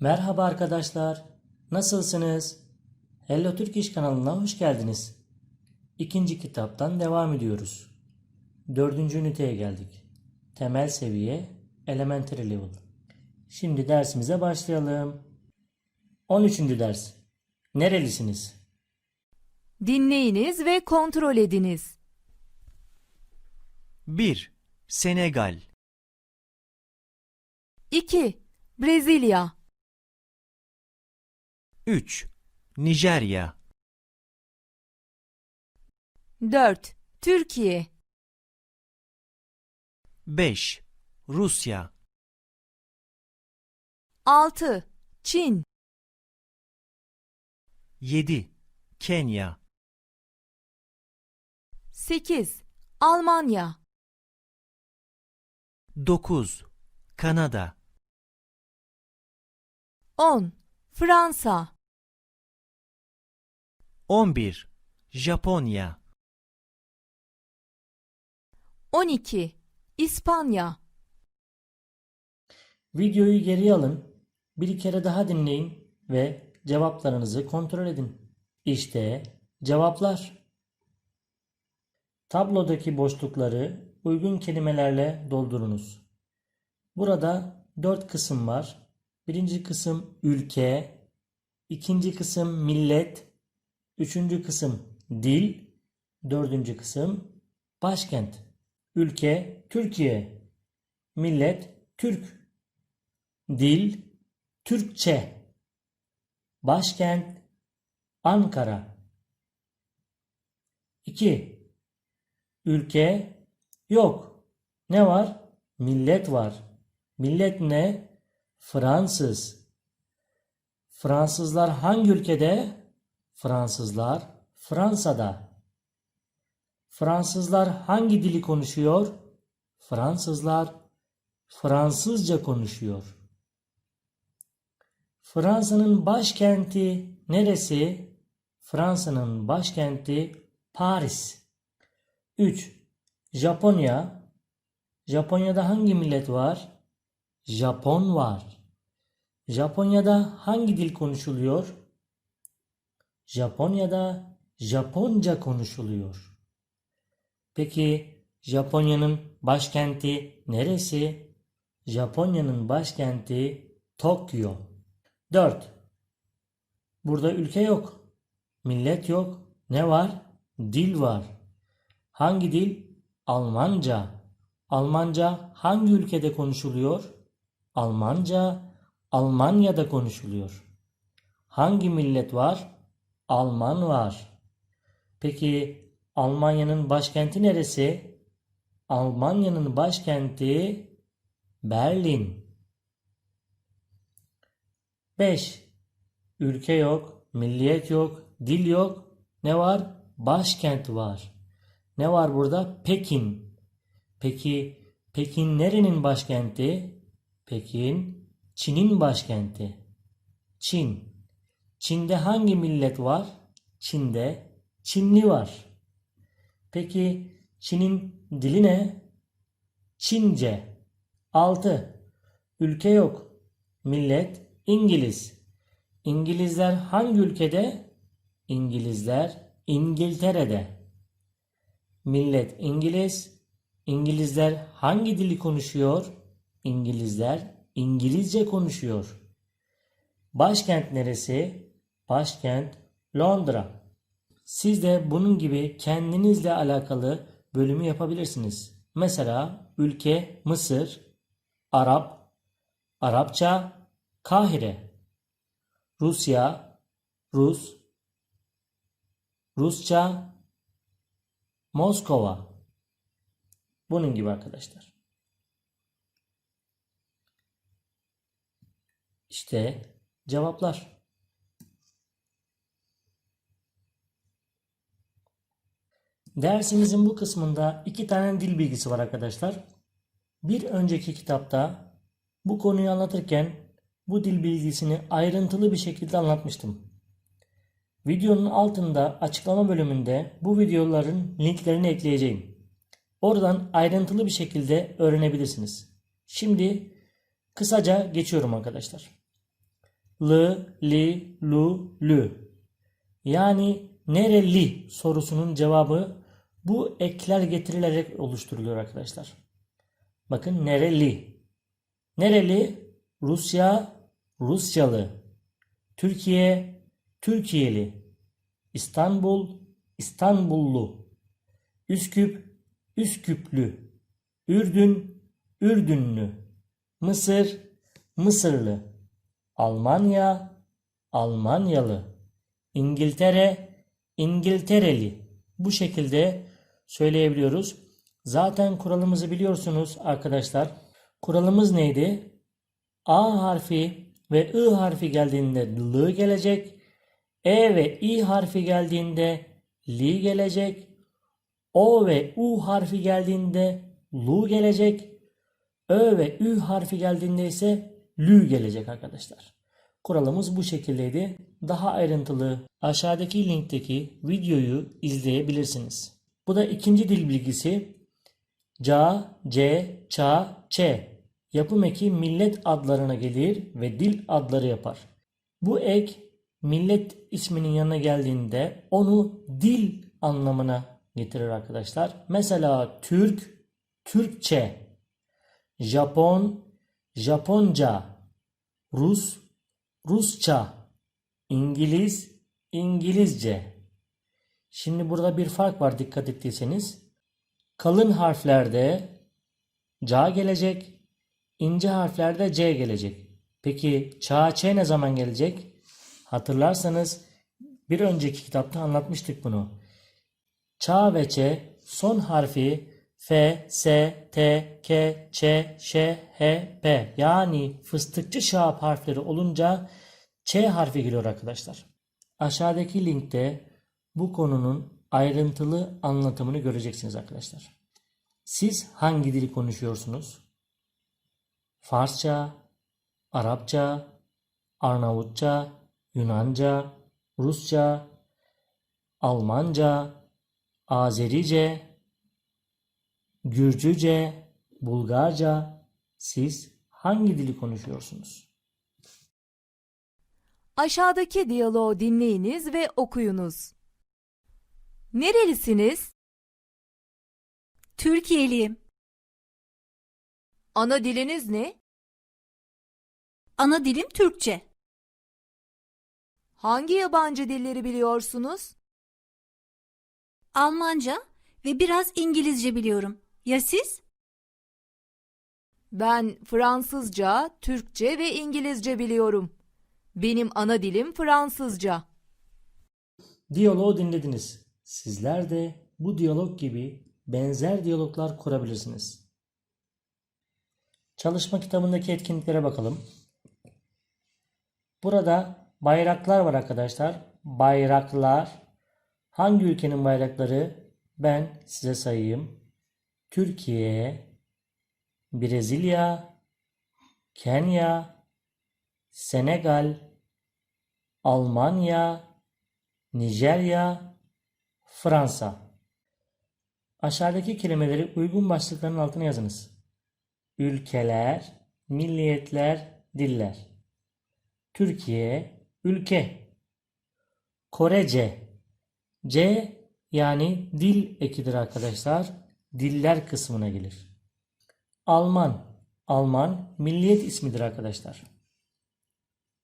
Merhaba arkadaşlar. Nasılsınız? Hello Turkish kanalına hoş geldiniz. İkinci kitaptan devam ediyoruz. Dördüncü üniteye geldik. Temel seviye Elementary Level. Şimdi dersimize başlayalım. 13. ders. Nerelisiniz? Dinleyiniz ve kontrol ediniz. 1. Senegal 2. Brezilya 3. Nijerya 4. Türkiye 5. Rusya 6. Çin 7. Kenya 8. Almanya 9. Kanada 10. Fransa 11. Japonya 12. İspanya Videoyu geriye alın. Bir kere daha dinleyin ve cevaplarınızı kontrol edin. İşte cevaplar. Tablodaki boşlukları uygun kelimelerle doldurunuz. Burada 4 kısım var. Birinci kısım ülke, ikinci kısım millet, üçüncü kısım dil, dördüncü kısım başkent. Ülke Türkiye, millet Türk, dil Türkçe, başkent Ankara. 2. Ülke yok. Ne var? Millet var. Millet ne? Fransız. Fransızlar hangi ülkede? Fransızlar Fransa'da. Fransızlar hangi dili konuşuyor? Fransızlar Fransızca konuşuyor. Fransa'nın başkenti neresi? Fransa'nın başkenti Paris. 3. Japonya. Japonya'da hangi millet var? Japon var. Japonya'da hangi dil konuşuluyor? Japonya'da Japonca konuşuluyor. Peki Japonya'nın başkenti neresi? Japonya'nın başkenti Tokyo. 4. Burada ülke yok. Millet yok. Ne var? Dil var. Hangi dil? Almanca. Almanca hangi ülkede konuşuluyor? Almanca Almanya'da konuşuluyor. Hangi millet var? Alman var. Peki Almanya'nın başkenti neresi? Almanya'nın başkenti Berlin. 5. Ülke yok, milliyet yok, dil yok. Ne var? Başkent var. Ne var burada? Pekin. Peki Pekin nerenin başkenti? Pekin Çin'in başkenti. Çin. Çin'de hangi millet var? Çin'de Çinli var. Peki Çin'in dili ne? Çince. 6. Ülke yok. Millet İngiliz. İngilizler hangi ülkede? İngilizler İngiltere'de. Millet İngiliz. İngilizler hangi dili konuşuyor? İngilizler İngilizce konuşuyor. Başkent neresi? Başkent Londra. Siz de bunun gibi kendinizle alakalı bölümü yapabilirsiniz. Mesela ülke Mısır, Arap, Arapça Kahire, Rusya, Rus, Rusça Moskova. Bunun gibi arkadaşlar. İşte cevaplar. Dersimizin bu kısmında 2 tane dil bilgisi var arkadaşlar. Bir önceki kitapta bu konuyu anlatırken bu dil bilgisini ayrıntılı bir şekilde anlatmıştım. Videonun altında açıklama bölümünde bu videoların linklerini ekleyeceğim. Oradan ayrıntılı bir şekilde öğrenebilirsiniz. Şimdi kısaca geçiyorum arkadaşlar. L, li, lu, lü. Yani nereli sorusunun cevabı bu ekler getirilerek oluşturuluyor arkadaşlar. Bakın nereli. Nereli? Rusya, Rusyalı. Türkiye, Türkiyeli. İstanbul, İstanbullu. Üsküp, Üsküplü. Ürdün, Ürdünlü. Mısır, Mısırlı. Almanya, Almanyalı. İngiltere, İngiltereli. Bu şekilde söyleyebiliyoruz. Zaten kuralımızı biliyorsunuz arkadaşlar. Kuralımız neydi? A harfi ve I harfi geldiğinde L gelecek. E ve I harfi geldiğinde Li gelecek. O ve U harfi geldiğinde Lu gelecek. Ö ve Ü harfi geldiğinde ise Lü gelecek arkadaşlar. Kuralımız bu şekildeydi. Daha ayrıntılı aşağıdaki linkteki videoyu izleyebilirsiniz. Bu da ikinci dil bilgisi. Ca, ce, ça, çe. Yapım eki millet adlarına gelir ve dil adları yapar. Bu ek millet isminin yanına geldiğinde onu dil anlamına getirir arkadaşlar. Mesela Türk, Türkçe, Japon, Japonca, Rus, Rusça, İngiliz, İngilizce. Şimdi burada bir fark var dikkat ettiyseniz. Kalın harflerde ca gelecek, ince harflerde c gelecek. Peki ça, ç ne zaman gelecek? Hatırlarsanız bir önceki kitapta anlatmıştık bunu. Ça ve ç son harfi F, S, T, K, Ç, Ş, H, P yani fıstıkçı şahap harfleri olunca Ç harfi geliyor arkadaşlar. Aşağıdaki linkte bu konunun ayrıntılı anlatımını göreceksiniz arkadaşlar. Siz hangi dili konuşuyorsunuz? Farsça, Arapça, Arnavutça, Yunanca, Rusça, Almanca, Azerice, Gürcüce, Bulgarca. Siz hangi dili konuşuyorsunuz? Aşağıdaki diyaloğu dinleyiniz ve okuyunuz. Nerelisiniz? Türkiye'liyim. Ana diliniz ne? Ana dilim Türkçe. Hangi yabancı dilleri biliyorsunuz? Almanca ve biraz İngilizce biliyorum. Ya siz? Ben Fransızca, Türkçe ve İngilizce biliyorum. Benim ana dilim Fransızca. Diyaloğu dinlediniz. Sizler de bu diyalog gibi benzer diyaloglar kurabilirsiniz. Çalışma kitabındaki etkinliklere bakalım. Burada bayraklar var arkadaşlar. Bayraklar. Hangi ülkenin bayrakları? Ben size sayayım. Türkiye, Brezilya, Kenya, Senegal, Almanya, Nijerya, Fransa. Aşağıdaki kelimeleri uygun başlıkların altına yazınız. Ülkeler, milliyetler, diller. Türkiye, ülke. Korece. C yani dil ekidir arkadaşlar. Diller kısmına gelir. Alman. Alman milliyet ismidir arkadaşlar.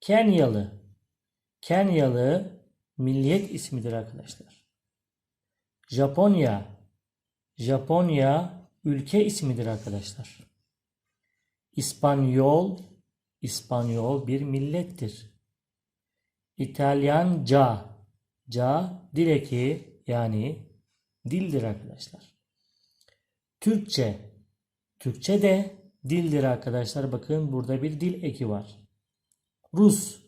Kenyalı. Kenyalı milliyet ismidir arkadaşlar. Japonya. Japonya ülke ismidir arkadaşlar. İspanyol. İspanyol bir millettir. İtalyanca. Ca dil eki yani dildir arkadaşlar. Türkçe. Türkçe de dildir arkadaşlar. Bakın burada bir dil eki var. Rus.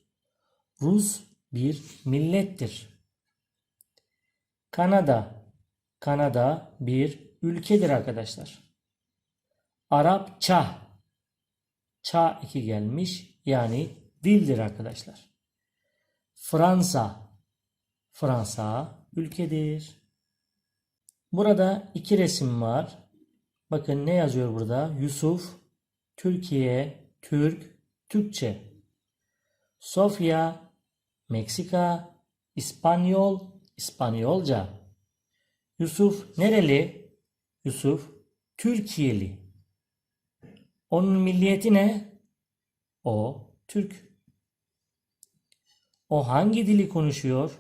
Rus bir millettir. Kanada. Kanada bir ülkedir arkadaşlar. Arapça. Ça eki gelmiş yani dildir arkadaşlar. Fransa. Fransa ülkedir. Burada iki resim var. Bakın ne yazıyor burada? Yusuf, Türkiye, Türk, Türkçe. Sofya, Meksika, İspanyol, İspanyolca. Yusuf nereli? Yusuf Türkiyeli. Onun milliyeti ne? O Türk. O hangi dili konuşuyor?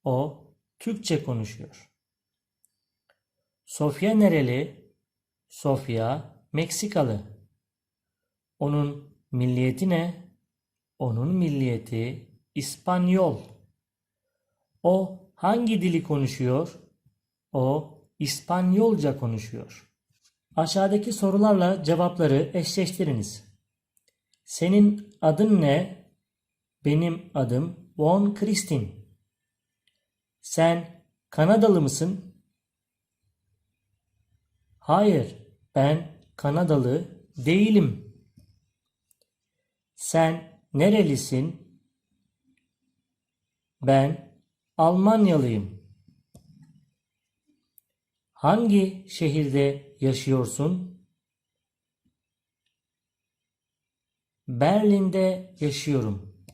O Türkçe konuşuyor. Sofya nereli? Sofya Meksikalı. Onun milliyeti ne? Onun milliyeti İspanyol. O hangi dili konuşuyor? O İspanyolca konuşuyor. Aşağıdaki sorularla cevapları eşleştiriniz. Senin adın ne? Benim adım Von Kristin. Sen Kanadalı mısın? Hayır, ben Kanadalı değilim. Sen nerelisin? Ben Almanyalıyım. Hangi şehirde yaşıyorsun? Berlin'de yaşıyorum.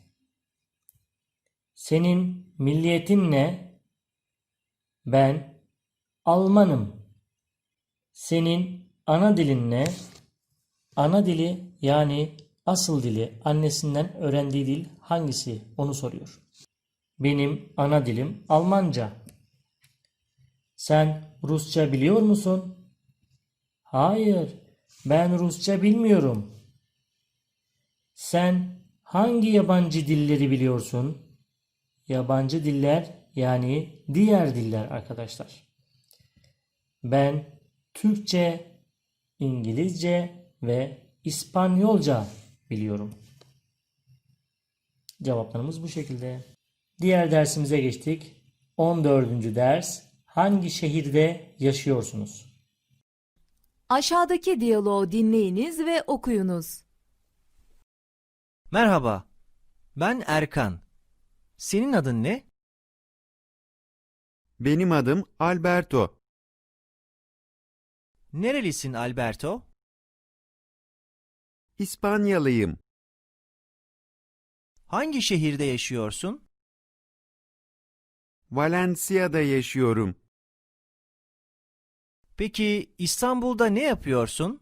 Senin milliyetin ne? Ben Almanım. Senin ana dilin ne? Ana dili yani asıl dili, annesinden öğrendiği dil hangisi? Onu soruyor. Benim ana dilim Almanca. Sen Rusça biliyor musun? Hayır, ben Rusça bilmiyorum. Sen hangi yabancı dilleri biliyorsun? Yabancı diller yani diğer diller arkadaşlar. Ben Türkçe, İngilizce ve İspanyolca biliyorum. Cevaplarımız bu şekilde. Diğer dersimize geçtik. 14. ders. Hangi şehirde yaşıyorsunuz? Aşağıdaki diyaloğu dinleyiniz ve okuyunuz. Merhaba, ben Erkan. Senin adın ne? Benim adım Alberto. Nerelisin Alberto? İspanyalıyım. Hangi şehirde yaşıyorsun? Valencia'da yaşıyorum. Peki İstanbul'da ne yapıyorsun?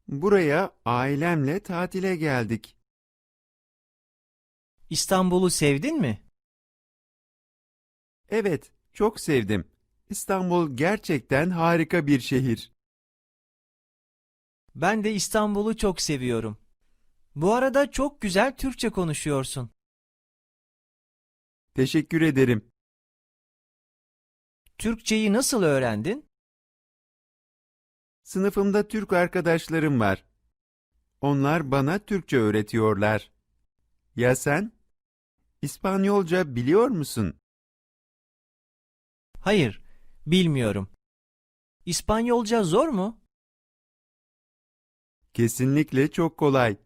Buraya ailemle tatile geldik. İstanbul'u sevdin mi? Evet, çok sevdim. İstanbul gerçekten harika bir şehir. Ben de İstanbul'u çok seviyorum. Bu arada çok güzel Türkçe konuşuyorsun. Teşekkür ederim. Türkçeyi nasıl öğrendin? Sınıfımda Türk arkadaşlarım var. Onlar bana Türkçe öğretiyorlar. Ya sen? İspanyolca biliyor musun? Hayır, bilmiyorum. İspanyolca zor mu? Kesinlikle çok kolay.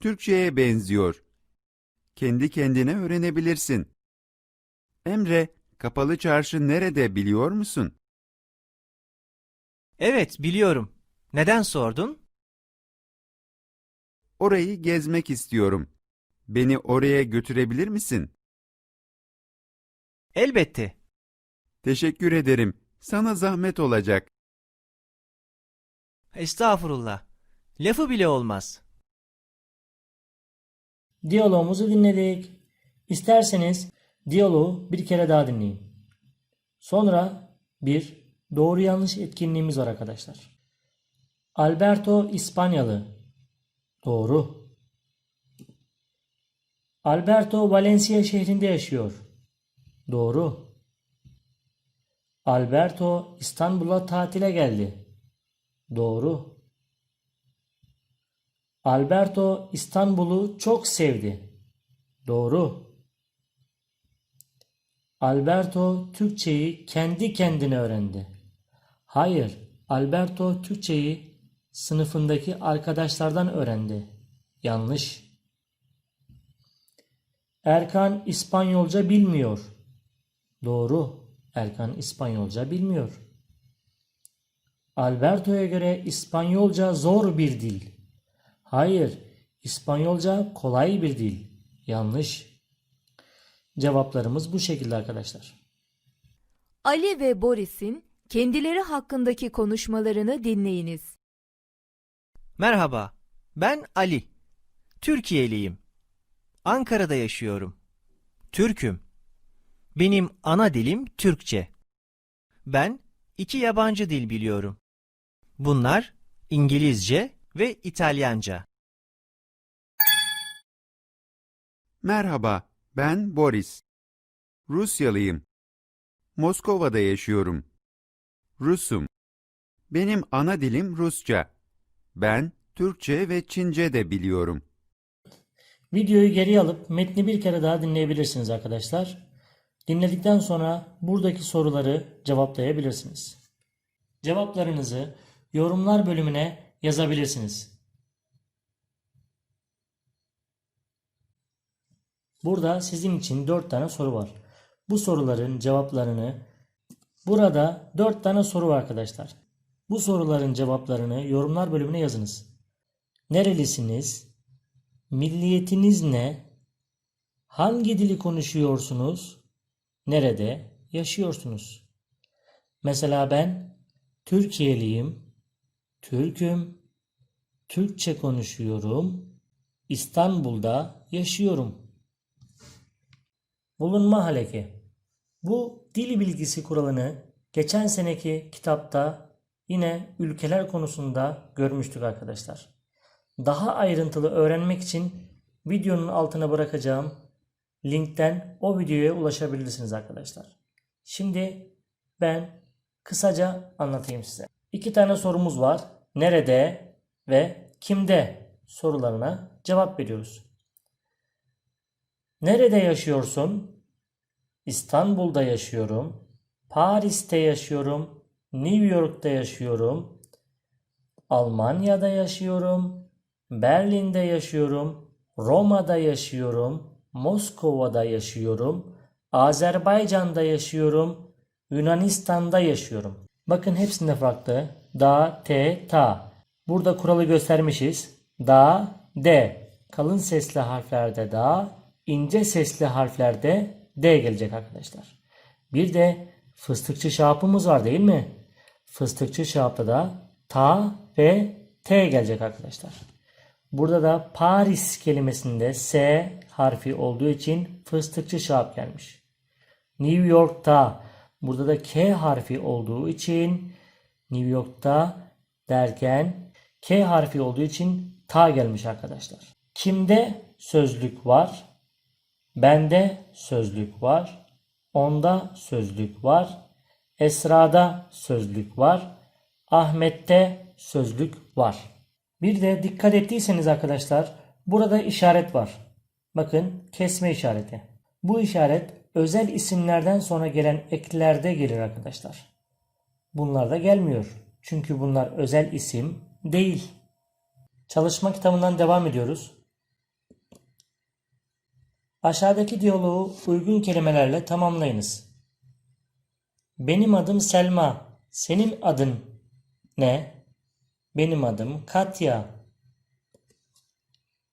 Türkçeye benziyor. Kendi kendine öğrenebilirsin. Emre, Kapalı Çarşı nerede biliyor musun? Evet, biliyorum. Neden sordun? Orayı gezmek istiyorum. Beni oraya götürebilir misin? Elbette. Teşekkür ederim. Sana zahmet olacak. Estağfurullah. Lafı bile olmaz. Diyalogumuzu dinledik. İsterseniz diyaloğu bir kere daha dinleyin. Sonra bir doğru yanlış etkinliğimiz var arkadaşlar. Alberto İspanyalı. Doğru. Alberto Valencia şehrinde yaşıyor. Doğru. Alberto İstanbul'a tatile geldi. Doğru. Alberto İstanbul'u çok sevdi. Doğru. Alberto Türkçeyi kendi kendine öğrendi. Hayır, Alberto Türkçeyi sınıfındaki arkadaşlardan öğrendi. Yanlış. Erkan İspanyolca bilmiyor. Doğru. Erkan İspanyolca bilmiyor. Alberto'ya göre İspanyolca zor bir dil. Hayır, İspanyolca kolay bir dil. Yanlış. Cevaplarımız bu şekilde arkadaşlar. Ali ve Boris'in kendileri hakkındaki konuşmalarını dinleyiniz. Merhaba, ben Ali. Türkiye'liyim. Ankara'da yaşıyorum. Türk'üm. Benim ana dilim Türkçe. Ben 2 yabancı dil biliyorum. Bunlar İngilizce ve İtalyanca. Merhaba, ben Boris. Rusyalıyım. Moskova'da yaşıyorum. Rusum. Benim ana dilim Rusça. Ben Türkçe ve Çince de biliyorum. Videoyu geriye alıp metni bir kere daha dinleyebilirsiniz arkadaşlar. Dinledikten sonra buradaki soruları cevaplayabilirsiniz. Cevaplarınızı yorumlar bölümüne yazabilirsiniz. Burada sizin için 4 tane soru var. Bu soruların cevaplarını burada 4 tane soru var arkadaşlar. Bu soruların cevaplarını yorumlar bölümüne yazınız. Nerelisiniz? Milliyetiniz ne? Hangi dili konuşuyorsunuz? Nerede yaşıyorsunuz? Mesela ben Türkiye'liyim, Türk'üm, Türkçe konuşuyorum, İstanbul'da yaşıyorum. Bulunma haleki. Bu dil bilgisi kuralını geçen seneki kitapta yine ülkeler konusunda görmüştük arkadaşlar. Daha ayrıntılı öğrenmek için videonun altına bırakacağım linkten o videoya ulaşabilirsiniz arkadaşlar. Şimdi ben kısaca anlatayım size. 2 tane sorumuz var. Nerede ve kimde sorularına cevap veriyoruz. Nerede yaşıyorsun? İstanbul'da yaşıyorum. Paris'te yaşıyorum. New York'ta yaşıyorum. Almanya'da yaşıyorum. Berlin'de yaşıyorum. Roma'da yaşıyorum. Moskova'da yaşıyorum. Azerbaycan'da yaşıyorum. Yunanistan'da yaşıyorum. Bakın hepsinde farklı. Da, te, ta. Burada kuralı göstermişiz. Da, de. Kalın sesli harflerde da, ince sesli harflerde D gelecek arkadaşlar. Bir de fıstıkçı şapımız var değil mi? Fıstıkçı şapta da ta ve T gelecek arkadaşlar. Burada da Paris kelimesinde S harfi olduğu için fıstıkçı şap gelmiş. New York'ta burada da K harfi olduğu için New York'ta derken K harfi olduğu için ta gelmiş arkadaşlar. Kimde sözlük var? Bende sözlük var. Onda sözlük var. Esra'da sözlük var. Ahmet'te sözlük var. Bir de dikkat ettiyseniz arkadaşlar burada işaret var. Bakın kesme işareti. Bu işaret özel isimlerden sonra gelen eklerde gelir arkadaşlar. Bunlar da gelmiyor. Çünkü bunlar özel isim değil. Çalışma kitabından devam ediyoruz. Aşağıdaki diyaloğu uygun kelimelerle tamamlayınız. Benim adım Selma. Senin adın ne? Benim adım Katya.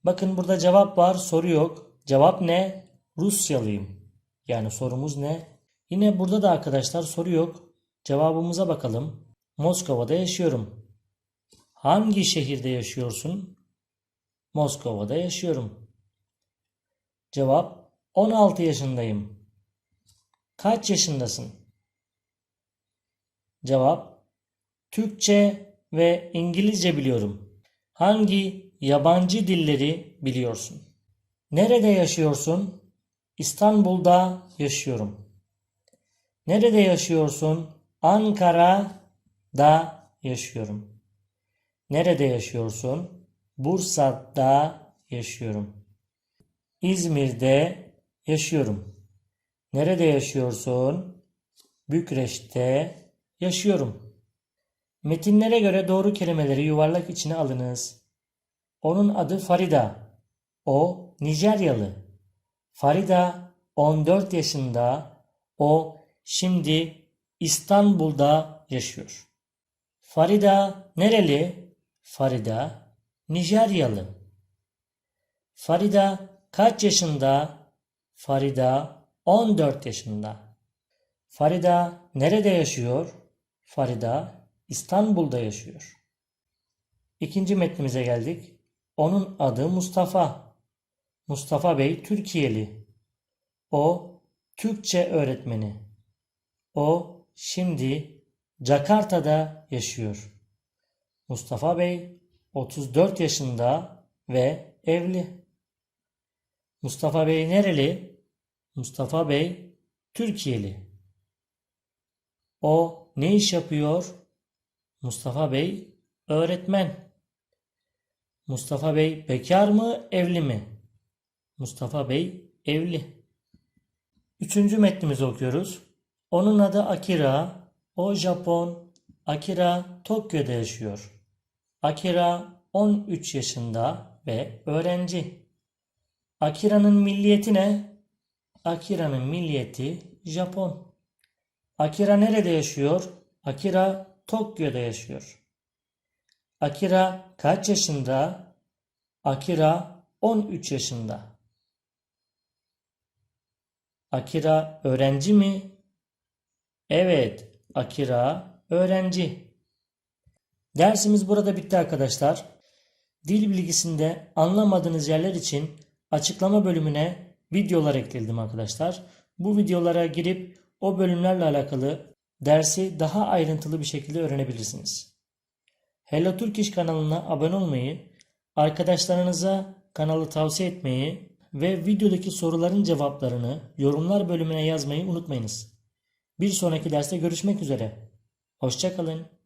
Bakın burada cevap var, soru yok. Cevap ne? Rusyalıyım. Yani sorumuz ne? Yine burada da arkadaşlar soru yok. Cevabımıza bakalım. Moskova'da yaşıyorum. Hangi şehirde yaşıyorsun? Moskova'da yaşıyorum. Cevap 16 yaşındayım. Kaç yaşındasın? Cevap Türkçe ve İngilizce biliyorum. Hangi yabancı dilleri biliyorsun? Nerede yaşıyorsun? İstanbul'da yaşıyorum. Nerede yaşıyorsun? Ankara'da yaşıyorum. Nerede yaşıyorsun? Bursa'da yaşıyorum. İzmir'de yaşıyorum. Nerede yaşıyorsun? Bükreş'te yaşıyorum. Metinlere göre doğru kelimeleri yuvarlak içine alınız. Onun adı Farida. O Nijeryalı. Farida 14 yaşında. O şimdi İstanbul'da yaşıyor. Farida nereli? Farida Nijeryalı. Farida kaç yaşında? Farida 14 yaşında. Farida nerede yaşıyor? Farida İstanbul'da yaşıyor. İkinci metnimize geldik. Onun adı Mustafa. Mustafa Bey Türkiye'li. O Türkçe öğretmeni. O şimdi Jakarta'da yaşıyor. Mustafa Bey 34 yaşında ve evli. Mustafa Bey nereli? Mustafa Bey Türkiye'li. O ne iş yapıyor? Mustafa Bey öğretmen. Mustafa Bey bekar mı, evli mi? Mustafa Bey evli. Üçüncü metnimizi okuyoruz. Onun adı Akira. O Japon. Akira Tokyo'da yaşıyor. Akira 13 yaşında ve öğrenci. Akira'nın milliyeti ne? Akira'nın milliyeti Japon. Akira nerede yaşıyor? Akira Tokyo'da yaşıyor. Akira kaç yaşında? Akira 13 yaşında. Akira öğrenci mi? Evet, Akira öğrenci. Dersimiz burada bitti arkadaşlar. Dil bilgisinde anlamadığınız yerler için açıklama bölümüne videolar ekledim arkadaşlar. Bu videolara girip o bölümlerle alakalı dersi daha ayrıntılı bir şekilde öğrenebilirsiniz. Hello Turkish kanalına abone olmayı, arkadaşlarınıza kanalı tavsiye etmeyi ve videodaki soruların cevaplarını yorumlar bölümüne yazmayı unutmayınız. Bir sonraki derste görüşmek üzere. Hoşça kalın.